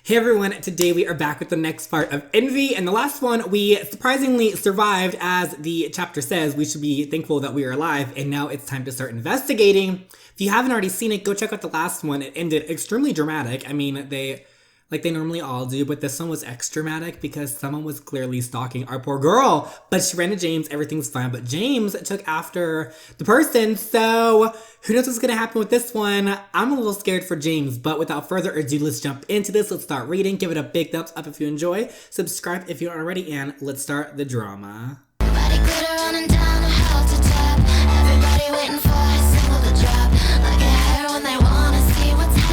Hey everyone, today we are back with the next part of Envy, and the last one we surprisingly survived. As the chapter says, we should be thankful that we are alive, and now it's time to start investigating. If you haven't already seen it, go check out the last one. It ended extremely dramatic. I mean, they normally all do, but this one was extra dramatic because someone was clearly stalking our poor girl. But she ran to James, everything's fine, but James took after the person, so who knows what's gonna happen with this one. I'm a little scared for James, but without further ado, let's jump into this. Let's start reading. Give it a big thumbs up if you enjoy, subscribe if you aren't already, and let's start the drama. Everybody glitter running down a house to top. Everybody waiting for a single to drop. Like a hair when they wanna see what's hot.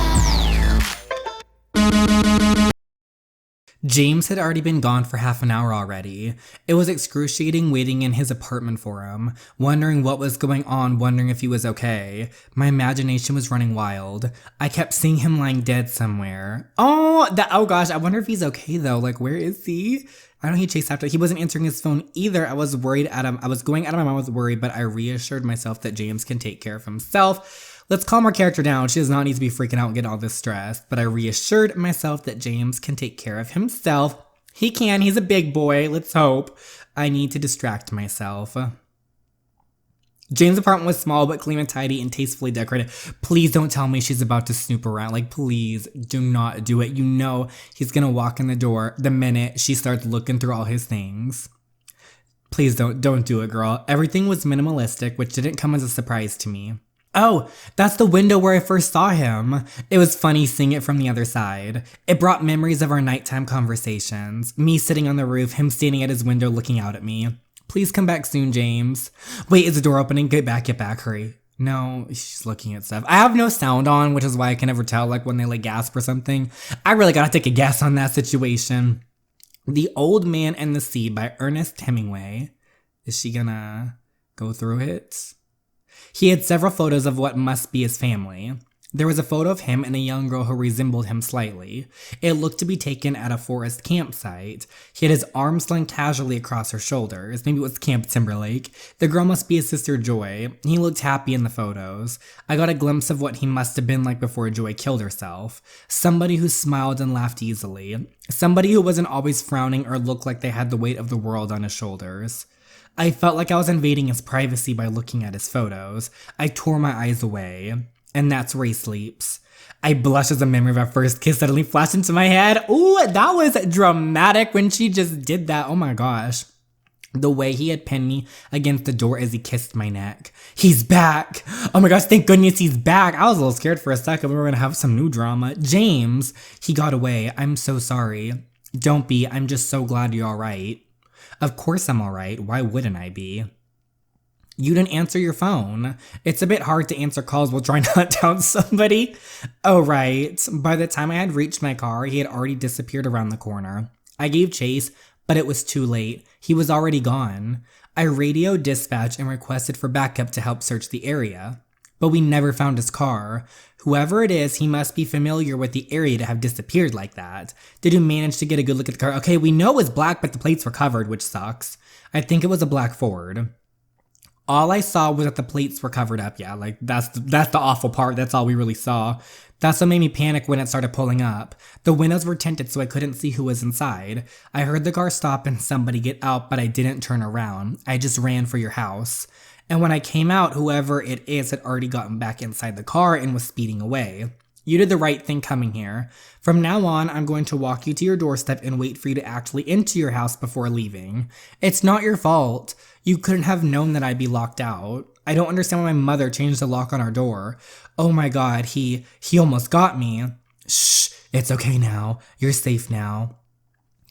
James had already been gone for half an hour already. It was excruciating waiting in his apartment for him, wondering what was going on, wondering if he was okay. My imagination was running wild. I kept seeing him lying dead somewhere. Oh gosh, I wonder if he's okay though. Like, where is he? I know he chased after. He wasn't answering his phone either. I was worried at him. I was going out of my mind with worry, but I reassured myself that James can take care of himself. Let's calm our character down. She does not need to be freaking out and getting all this stress. But I reassured myself that James can take care of himself. He can. He's a big boy. Let's hope. I need to distract myself. James' apartment was small but clean and tidy and tastefully decorated. Please don't tell me she's about to snoop around. Like, please do not do it. You know he's gonna walk in the door the minute she starts looking through all his things. Please don't do it, girl. Everything was minimalistic, which didn't come as a surprise to me. Oh, that's the window where I first saw him. It was funny seeing it from the other side. It brought memories of our nighttime conversations. Me sitting on the roof, him standing at his window looking out at me. Please come back soon, James. Wait, is the door opening? Get back, hurry. No, she's looking at stuff. I have no sound on, which is why I can never tell, like, when they, like, gasp or something. I really gotta take a guess on that situation. The Old Man and the Sea by Ernest Hemingway. Is she gonna go through it? He had several photos of what must be his family. There was a photo of him and a young girl who resembled him slightly. It looked to be taken at a forest campsite. He had his arms slung casually across her shoulders. Maybe it was Camp Timberlake. The girl must be his sister Joy. He looked happy in the photos. I got a glimpse of what he must have been like before Joy killed herself. Somebody who smiled and laughed easily. Somebody who wasn't always frowning or looked like they had the weight of the world on his shoulders. I felt like I was invading his privacy by looking at his photos. I tore my eyes away. And that's where he sleeps. I blush as a memory of our first kiss suddenly flashed into my head. Ooh, that was dramatic when she just did that. Oh my gosh. The way he had pinned me against the door as he kissed my neck. He's back. Oh my gosh, thank goodness he's back. I was a little scared for a second. We were gonna have some new drama. James, he got away. I'm so sorry. Don't be. I'm just so glad you're all right. Of course I'm all right. Why wouldn't I be? You didn't answer your phone. It's a bit hard to answer calls while trying to hunt down somebody. Oh, right. By the time I had reached my car, he had already disappeared around the corner. I gave chase, but it was too late. He was already gone. I radioed dispatch and requested for backup to help search the area. But we never found his car. Whoever it is, he must be familiar with the area to have disappeared like that. Did you manage to get a good look at the car? Okay, we know it was black, but the plates were covered, which sucks. I think it was a black Ford. All I saw was that the plates were covered up. Yeah, like that's the awful part. That's all we really saw. That's what made me panic when it started pulling up. The windows were tinted so I couldn't see who was inside. I heard the car stop and somebody get out, but I didn't turn around. I just ran for your house. And when I came out, whoever it is had already gotten back inside the car and was speeding away. You did the right thing coming here. From now on, I'm going to walk you to your doorstep and wait for you to actually enter your house before leaving. It's not your fault. You couldn't have known that I'd be locked out. I don't understand why my mother changed the lock on our door. Oh my god, he almost got me. Shh, it's okay now. You're safe now.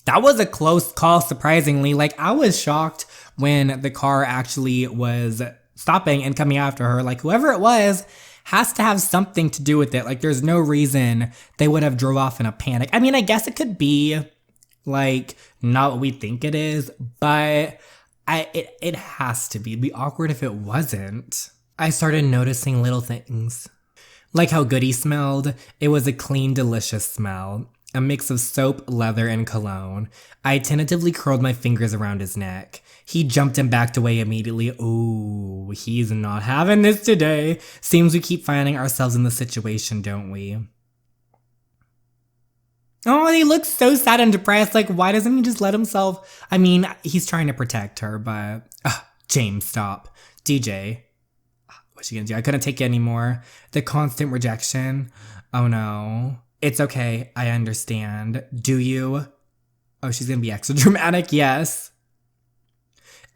That was a close call, surprisingly. Like, I was shocked when the car actually was stopping and coming after her. Like, whoever it was has to have something to do with it. Like, there's no reason they would have drove off in a panic. I mean, I guess it could be, like, not what we think it is, but it has to be. It'd be awkward if it wasn't. I started noticing little things. Like how good he smelled. It was a clean, delicious smell. A mix of soap, leather, and cologne. I tentatively curled my fingers around his neck. He jumped and backed away immediately. Ooh, he's not having this today. Seems we keep finding ourselves in this situation, don't we? Oh, he looks so sad and depressed. Like, why doesn't he just let himself? I mean, he's trying to protect her, but James, stop. DJ, what's she gonna do? I couldn't take it anymore. The constant rejection. Oh no. It's okay. I understand. Do you? Oh, she's gonna be extra dramatic. Yes.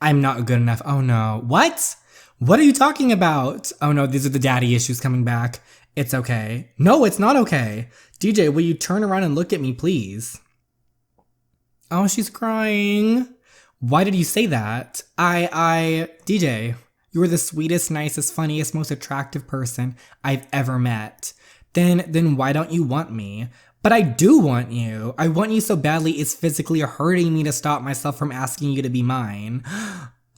I'm not good enough. Oh no. What? What are you talking about? Oh no, these are the daddy issues coming back. It's okay. No, it's not okay. DJ, will you turn around and look at me, please? Oh, she's crying. Why did you say that? DJ, you were the sweetest, nicest, funniest, most attractive person I've ever met. Then why don't you want me? But I do want you. I want you so badly it's physically hurting me to stop myself from asking you to be mine.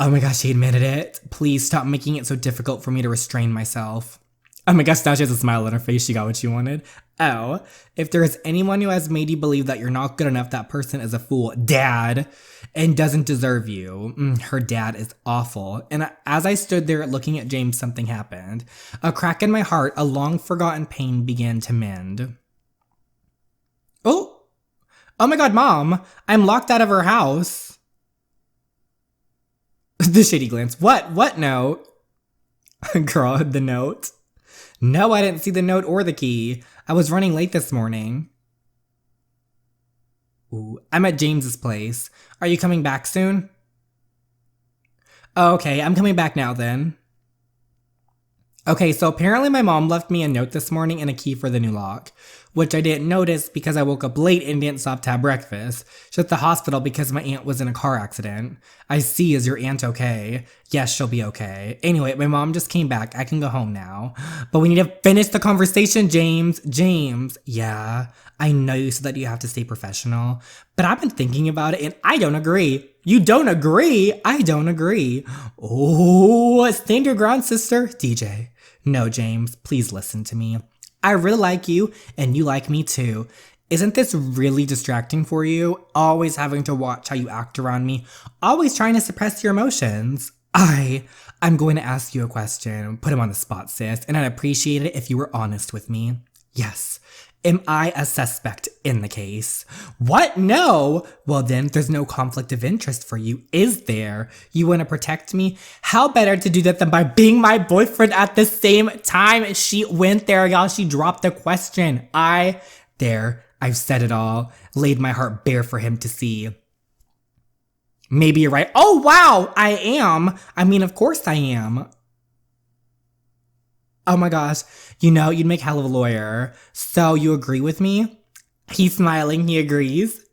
Oh my gosh, she admitted it. Please stop making it so difficult for me to restrain myself. Oh my gosh, now she has a smile on her face. She got what she wanted. Oh, if there is anyone who has made you believe that you're not good enough, that person is a fool. Dad. And doesn't deserve you. Her dad is awful. And as I stood there looking at James, something happened. A crack in my heart, a long forgotten pain began to mend. Oh my god, Mom. I'm locked out of her house. The shady glance. What note? Girl, the note. No, I didn't see the note or the key. I was running late this morning. Ooh, I'm at James's place. Are you coming back soon? Oh, okay, I'm coming back now then. Okay, so apparently my mom left me a note this morning and a key for the new lock, which I didn't notice because I woke up late and didn't stop to have breakfast. She's at the hospital because my aunt was in a car accident. I see, is your aunt okay? Yes, she'll be okay. Anyway, my mom just came back. I can go home now. But we need to finish the conversation, James. James, yeah, I know you said that you have to stay professional, but I've been thinking about it and I don't agree. You don't agree? I don't agree. Oh, stand your ground, sister. DJ. No, James, please listen to me. I really like you, and you like me too. Isn't this really distracting for you? Always having to watch how you act around me, always trying to suppress your emotions. I'm going to ask you a question. Put him on the spot, sis, and I'd appreciate it if you were honest with me. Yes. Am I a suspect in the case? What? No! Well then, there's no conflict of interest for you, is there? You want to protect me? How better to do that than by being my boyfriend at the same time? She went there, y'all. She dropped the question. I've said it all. Laid my heart bare for him to see. Maybe you're right. Oh, wow! I am. I mean, of course I am. Oh my gosh, you know, you'd make hell of a lawyer. So you agree with me? He's smiling, he agrees.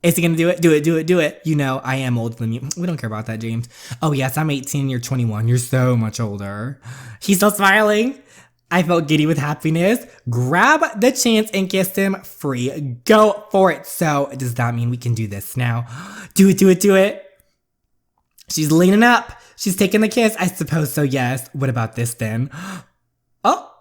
Is he gonna do it? Do it. You know, I am older than you. We don't care about that, James. Oh yes, I'm 18, you're 21. You're so much older. He's still smiling. I felt giddy with happiness. Grab the chance and kiss him free. Go for it. So does that mean we can do this now? Do it. She's leaning up. She's taking the kiss. I suppose so, yes. What about this then? Oh,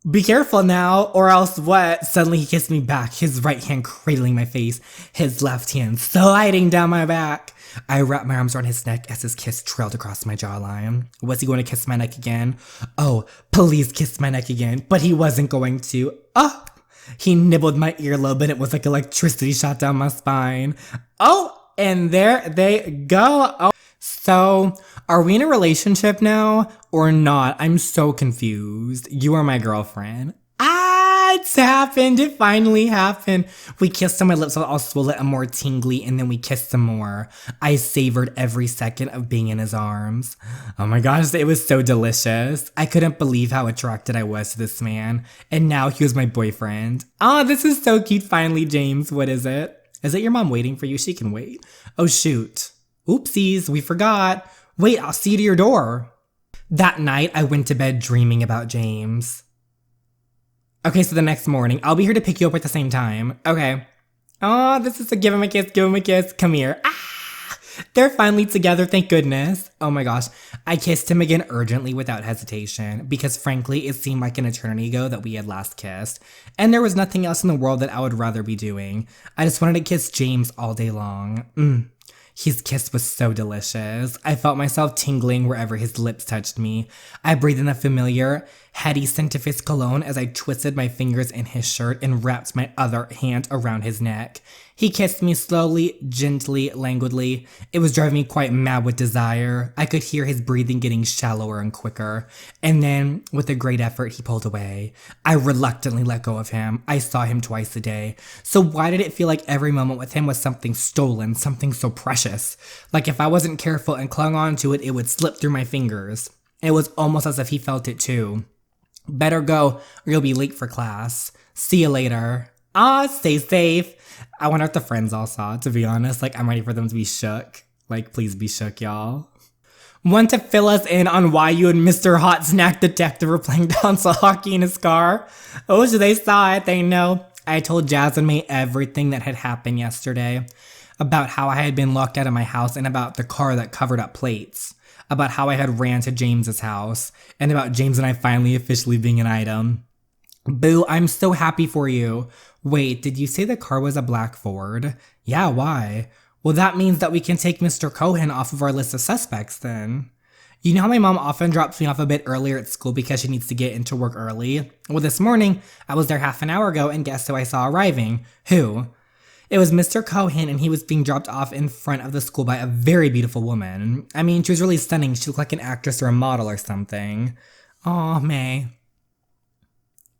be careful now, or else what? Suddenly he kissed me back, his right hand cradling my face, his left hand sliding down my back. I wrapped my arms around his neck as his kiss trailed across my jawline. Was he going to kiss my neck again? Oh, please kiss my neck again. But he wasn't going to. Oh, he nibbled my earlobe and it was like electricity shot down my spine. Oh, and there they go. Oh. So, are we in a relationship now or not? I'm so confused. You are my girlfriend. It's happened. It finally happened. We kissed on my lips all swollen and more tingly, and then we kissed some more. I savored every second of being in his arms. Oh my gosh, it was so delicious. I couldn't believe how attracted I was to this man. And now he was my boyfriend. This is so cute finally, James. What is it? Is it your mom waiting for you? She can wait. Oh shoot. Oopsies, we forgot. Wait, I'll see you to your door. That night, I went to bed dreaming about James. Okay, so the next morning, I'll be here to pick you up at the same time. Okay. This is a give him a kiss. Come here. They're finally together, thank goodness. Oh my gosh. I kissed him again urgently without hesitation, because frankly, it seemed like an eternity ago that we had last kissed, and there was nothing else in the world that I would rather be doing. I just wanted to kiss James all day long. His kiss was so delicious. I felt myself tingling wherever his lips touched me. I breathed in a familiar, heady scent of his cologne as I twisted my fingers in his shirt and wrapped my other hand around his neck. He kissed me slowly, gently, languidly. It was driving me quite mad with desire. I could hear his breathing getting shallower and quicker. And then, with a great effort, he pulled away. I reluctantly let go of him. I saw him twice a day. So why did it feel like every moment with him was something stolen, something so precious? Like if I wasn't careful and clung on to it, it would slip through my fingers. It was almost as if he felt it too. Better go, or you'll be late for class. See you later. Stay safe. I wonder if the friends all saw it, to be honest. Like, I'm ready for them to be shook. Like, please be shook, y'all. Want to fill us in on why you and Mr. Hot Snack Detective were playing console hockey in his car? Oh, so they saw it, they know. I told Jazz and May everything that had happened yesterday. About how I had been locked out of my house and about the car that covered up plates. About how I had ran to James's house. And about James and I finally officially being an item. Boo, I'm so happy for you. Wait, did you say the car was a black Ford? Yeah, why? Well, that means that we can take Mr. Cohen off of our list of suspects then. You know how my mom often drops me off a bit earlier at school because she needs to get into work early? Well, this morning, I was there half an hour ago and guess who I saw arriving? Who? It was Mr. Cohen and he was being dropped off in front of the school by a very beautiful woman. I mean, she was really stunning. She looked like an actress or a model or something. Aw, May.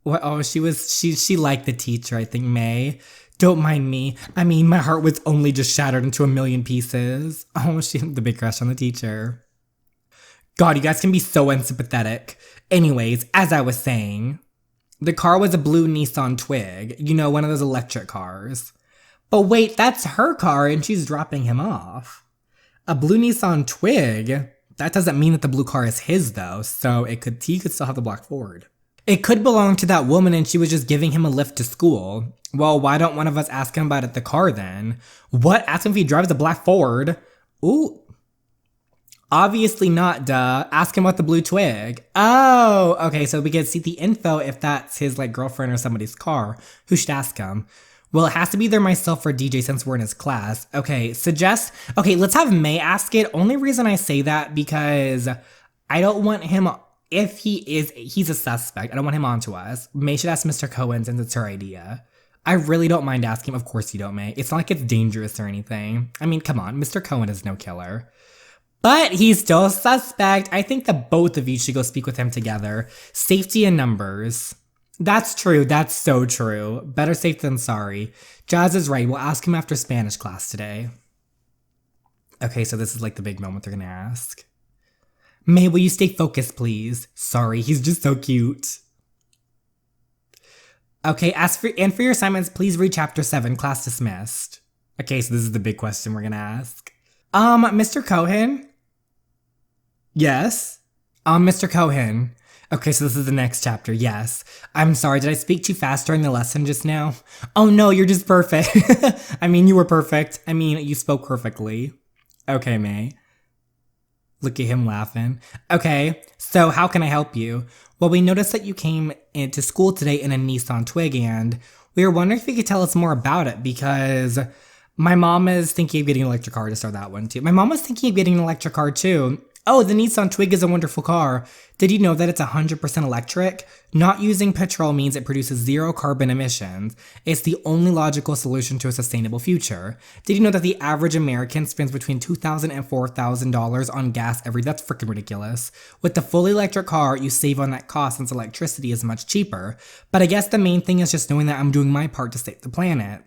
What? Oh, she liked the teacher, I think, May. Don't mind me. I mean, my heart was only just shattered into a million pieces. Oh, she had the big crush on the teacher. God, you guys can be so unsympathetic. Anyways, as I was saying, the car was a blue Nissan Twig. You know, one of those electric cars. But wait, that's her car and she's dropping him off. A blue Nissan Twig? That doesn't mean that the blue car is his though, so he could still have the black Ford. It could belong to that woman and she was just giving him a lift to school. Well, why don't one of us ask him about it at the car then? What? Ask him if he drives a black Ford? Ooh. Obviously not, duh. Ask him about the blue Twig. Oh, okay, so we can see the info if that's his, girlfriend or somebody's car. Who should ask him? Well, it has to be either myself or DJ since we're in his class. Okay, let's have May ask it. Only reason I say that because I don't want him, if he's a suspect, I don't want him on to us. May should ask Mr. Cohen since it's her idea. I really don't mind asking. Of course you don't, May. It's not like it's dangerous or anything. I mean, come on, Mr. Cohen is no killer. But he's still a suspect. I think that both of you should go speak with him together. Safety in numbers. That's true. That's so true. Better safe than sorry. Jazz is right. We'll ask him after Spanish class today. Okay, so this is the big moment they're gonna ask. May, will you stay focused, please? Sorry, he's just so cute. Okay, for your assignments, please read chapter 7, class dismissed. Okay, so this is the big question we're gonna ask. Mr. Cohen? Yes? Mr. Cohen. Okay, so this is the next chapter, yes. I'm sorry, did I speak too fast during the lesson just now? Oh no, you're just perfect. I mean, you were perfect. I mean, you spoke perfectly. Okay, May. Look at him laughing. Okay, so how can I help you? Well, we noticed that you came into school today in a Nissan Twig and we were wondering if you could tell us more about it because my mom is thinking of getting an electric car to start that one too. My mom was thinking of getting an electric car too. Oh, the Nissan Twig is a wonderful car. Did you know that it's 100% electric? Not using petrol means it produces zero carbon emissions. It's the only logical solution to a sustainable future. Did you know that the average American spends between $2,000 and $4,000 on gas that's freaking ridiculous. With the fully electric car, you save on that cost since electricity is much cheaper. But I guess the main thing is just knowing that I'm doing my part to save the planet.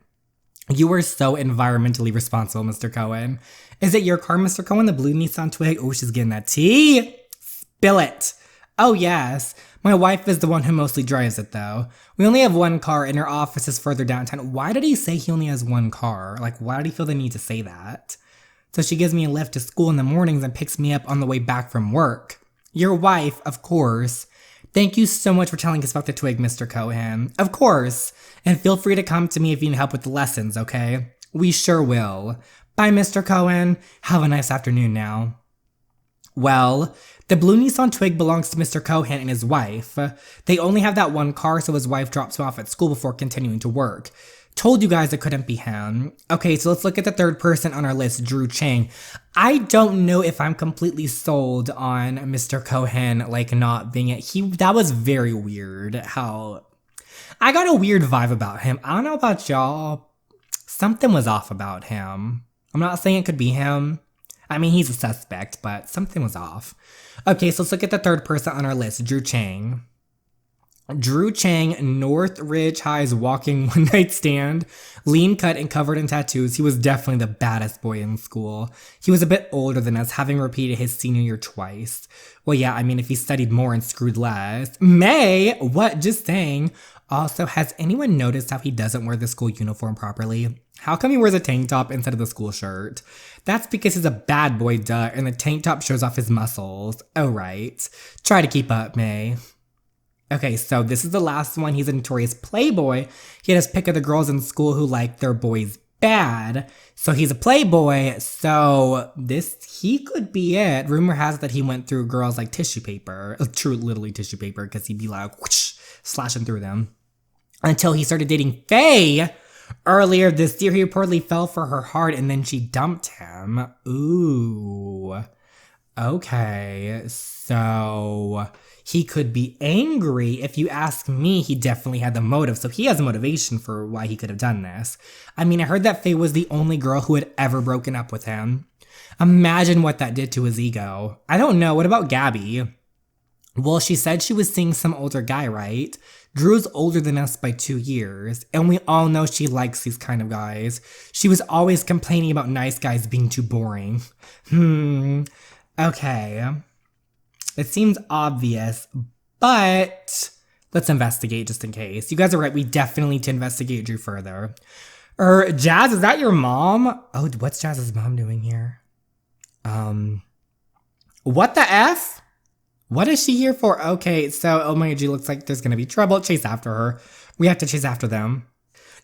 You are so environmentally responsible, Mr. Cohen. Is it your car, Mr. Cohen, the blue Nissan Twig? Oh, she's getting that tea. Spill it. Oh, yes. My wife is the one who mostly drives it, though. We only have one car and her office is further downtown. Why did he say he only has one car? Why did he feel the need to say that? So she gives me a lift to school in the mornings and picks me up on the way back from work. Your wife, of course. Thank you so much for telling us about the Twig, Mr. Cohen. Of course. And feel free to come to me if you need help with the lessons, okay? We sure will. Bye, Mr. Cohen. Have a nice afternoon now. Well, the blue Nissan Twig belongs to Mr. Cohen and his wife. They only have that one car, so his wife drops him off at school before continuing to work. Told you guys it couldn't be him. Okay, so let's look at the third person on our list, Drew Chang. I don't know if I'm completely sold on Mr. Cohen, like, not being it. That was very weird how... I got a weird vibe about him. I don't know about y'all. Something was off about him. I'm not saying it could be him. I mean, he's a suspect, but something was off. Okay, so let's look at the third person on our list, Drew Chang. Drew Chang, Northridge High's walking one-night stand, lean cut and covered in tattoos. He was definitely the baddest boy in school. He was a bit older than us, having repeated his senior year twice. Well, yeah, I mean, if he studied more and screwed less. May, what? Just saying. Also, has anyone noticed how he doesn't wear the school uniform properly? How come he wears a tank top instead of the school shirt? That's because he's a bad boy, duh, and the tank top shows off his muscles. Oh, right. Try to keep up, May. Okay, so this is the last one. He's a notorious playboy. He had his pick of the girls in school who like their boys bad. So he's a playboy. So he could be it. Rumor has it that he went through girls like tissue paper. True, literally tissue paper, because he'd be like, whoosh, slashing through them. Until he started dating Faye. Earlier this year, he reportedly fell for her hard and then she dumped him. Ooh. Okay, so... he could be angry. If you ask me, he definitely had the motive. So he has a motivation for why he could have done this. I mean, I heard that Faye was the only girl who had ever broken up with him. Imagine what that did to his ego. I don't know. What about Gabby? Well, she said she was seeing some older guy, right? Drew's older than us by 2 years. And we all know she likes these kind of guys. She was always complaining about nice guys being too boring. Okay. It seems obvious, but let's investigate just in case. You guys are right. We definitely need to investigate Drew further. Jazz, is that your mom? Oh, what's Jazz's mom doing here? What the F? What is she here for? Okay, so, oh my god, she looks like there's gonna be trouble. Chase after her. We have to chase after them.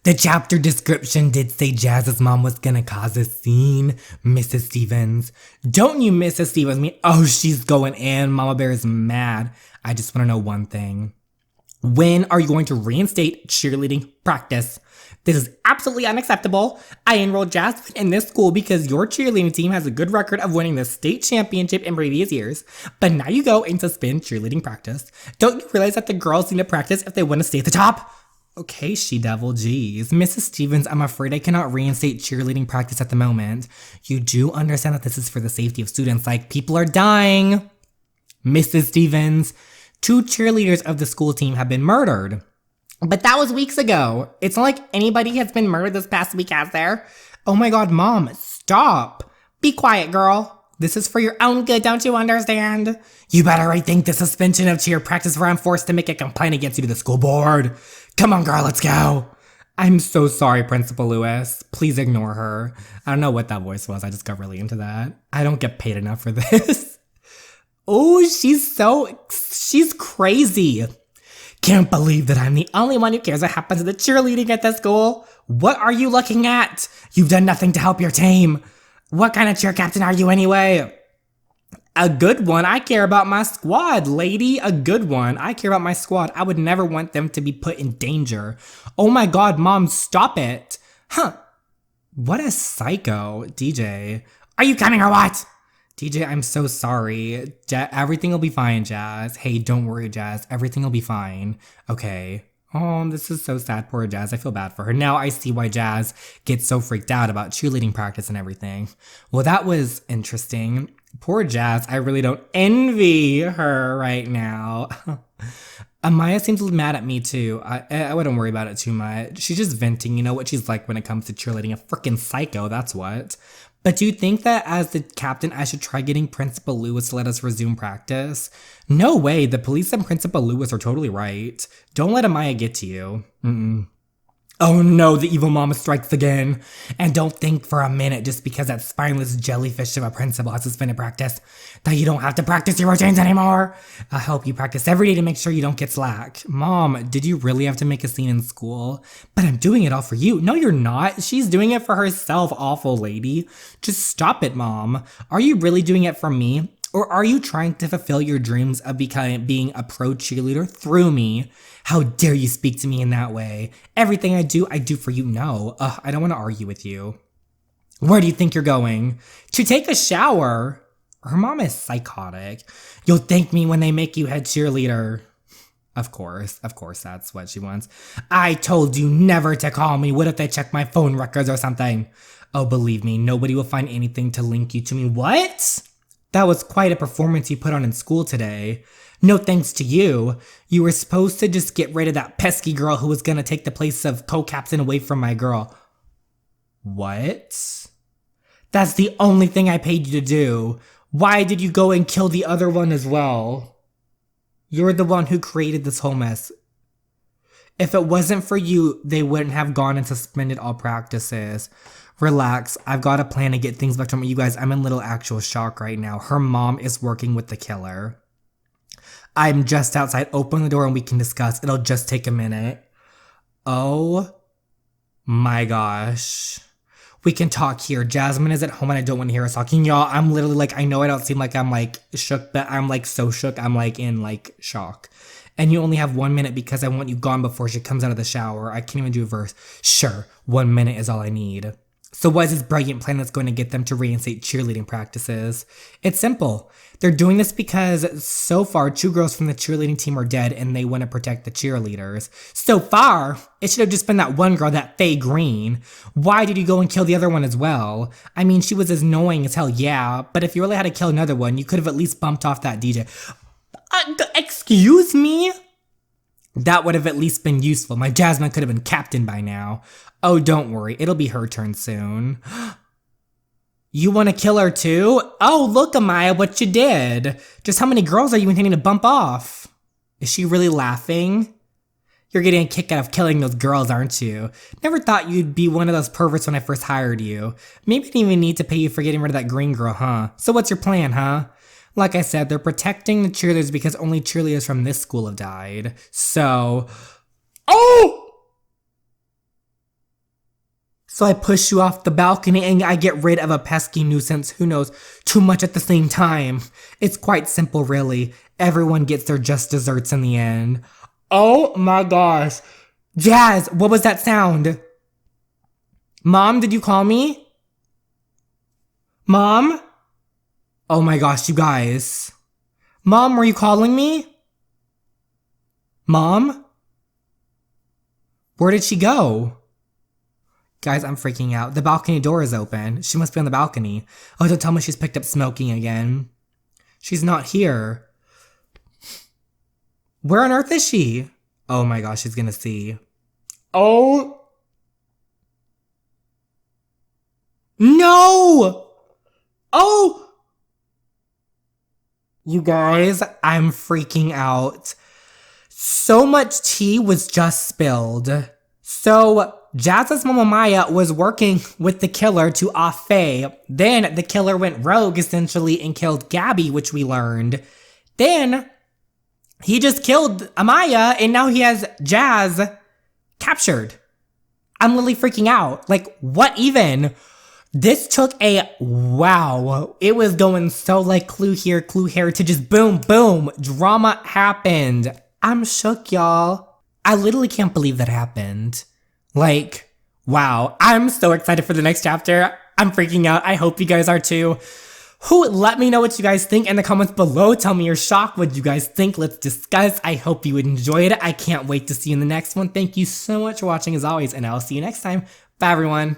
The chapter description did say Jazz's mom was gonna cause a scene, Mrs. Stevens. Don't you, Mrs. Stevens, mean, oh, she's going in. Mama Bear is mad. I just want to know one thing. When are you going to reinstate cheerleading practice? This is absolutely unacceptable. I enrolled Jasmine in this school because your cheerleading team has a good record of winning the state championship in previous years, but now you go and suspend cheerleading practice. Don't you realize that the girls need to practice if they want to stay at the top? Okay, she-devil, geez. Mrs. Stevens, I'm afraid I cannot reinstate cheerleading practice at the moment. You do understand that this is for the safety of students, like people are dying. Mrs. Stevens, 2 cheerleaders of the school team have been murdered. But that was weeks ago. It's not like anybody has been murdered this past week, has there? Oh my god, Mom, stop. Be quiet, girl. This is for your own good, don't you understand? You better rethink the suspension of cheer practice where I'm forced to make a complaint against you to the school board. Come on, girl, let's go. I'm so sorry, Principal Lewis. Please ignore her. I don't know what that voice was. I just got really into that. I don't get paid enough for this. Oh, she's crazy. Can't believe that I'm the only one who cares what happens to the cheerleading at this school. What are you looking at? You've done nothing to help your team. What kind of cheer captain are you anyway? A good one. I care about my squad, lady. A good one. I care about my squad. I would never want them to be put in danger. Oh my god, Mom, stop it. Huh. What a psycho. DJ. Are you coming or what? DJ, I'm so sorry. Everything will be fine, Jazz. Hey, don't worry, Jazz. Everything will be fine. Okay. Oh, this is so sad. Poor Jazz. I feel bad for her. Now I see why Jazz gets so freaked out about cheerleading practice and everything. Well, that was interesting. Poor Jazz. I really don't envy her right now. Amaya seems mad at me too. I wouldn't worry about it too much. She's just venting, you know what she's like when it comes to cheerleading. A freaking psycho, that's what. But do you think that as the captain, I should try getting Principal Lewis to let us resume practice? No way, the police and Principal Lewis are totally right. Don't let Amaya get to you. Oh no, the evil mama strikes again. And don't think for a minute just because that spineless jellyfish of a principal has suspended practice that you don't have to practice your routines anymore. I'll help you practice every day to make sure you don't get slack. Mom, did you really have to make a scene in school? But I'm doing it all for you. No, you're not. She's doing it for herself, awful lady. Just stop it, Mom. Are you really doing it for me? Or are you trying to fulfill your dreams of being a pro cheerleader through me? How dare you speak to me in that way? Everything I do for you. No, I don't want to argue with you. Where do you think you're going? To take a shower. Her mom is psychotic. You'll thank me when they make you head cheerleader. Of course, that's what she wants. I told you never to call me. What if they check my phone records or something? Oh, believe me, nobody will find anything to link you to me. What? That was quite a performance you put on in school today. No thanks to you. You were supposed to just get rid of that pesky girl who was gonna take the place of co-captain away from my girl. What? That's the only thing I paid you to do. Why did you go and kill the other one as well? You're the one who created this whole mess. If it wasn't for you, they wouldn't have gone and suspended all practices. Relax, I've got a plan to get things back to normal. You guys, I'm in little actual shock right now. Her mom is working with the killer. I'm just outside. Open the door and we can discuss. It'll just take a minute. Oh my gosh. We can talk here. Jasmine is at home and I don't want to hear us talking. Y'all, I'm literally like, I know I don't seem like I'm like shook, but I'm like so shook. I'm like in like shock. And you only have 1 minute because I want you gone before she comes out of the shower. I can't even do a verse. Sure, 1 minute is all I need. So what is this brilliant plan that's going to get them to reinstate cheerleading practices? It's simple. They're doing this because so far 2 girls from the cheerleading team are dead and they want to protect the cheerleaders. So far, it should have just been that one girl, that Faye Green. Why did you go and kill the other one as well? I mean, she was as annoying as hell, yeah, but if you really had to kill another one, you could have at least bumped off that DJ. Excuse me? That would have at least been useful. My Jasmine could have been captain by now. Oh, don't worry. It'll be her turn soon. You want to kill her too? Oh, look, Amaya, what you did. Just how many girls are you intending to bump off? Is she really laughing? You're getting a kick out of killing those girls, aren't you? Never thought you'd be one of those perverts when I first hired you. Maybe I didn't even need to pay you for getting rid of that green girl, huh? So what's your plan, huh? Like I said, they're protecting the cheerleaders because only cheerleaders from this school have died. So... Oh! So I push you off the balcony and I get rid of a pesky nuisance who knows too much at the same time. It's quite simple, really. Everyone gets their just desserts in the end. Oh my gosh. Jazz, what was that sound? Mom, did you call me? Mom? Oh my gosh, you guys. Mom, were you calling me? Mom? Where did she go? Guys, I'm freaking out. The balcony door is open. She must be on the balcony. Oh, don't tell me she's picked up smoking again. She's not here. Where on earth is she? Oh my gosh, she's gonna see. Oh! No! Oh! You guys, I'm freaking out. So much tea was just spilled. So, Jazz's mama Maya was working with the killer to off Faye. Then, the killer went rogue, essentially, and killed Gabby, which we learned. Then, he just killed Amaya, and now he has Jazz captured. I'm literally freaking out. Like, what even? This took a wow. It was going so like clue here to just boom, boom. Drama happened. I'm shook, y'all. I literally can't believe that happened. Like, wow. I'm so excited for the next chapter. I'm freaking out. I hope you guys are too. Let me know what you guys think in the comments below. Tell me your shock. What you guys think? Let's discuss. I hope you enjoyed it. I can't wait to see you in the next one. Thank you so much for watching as always, and I'll see you next time. Bye, everyone.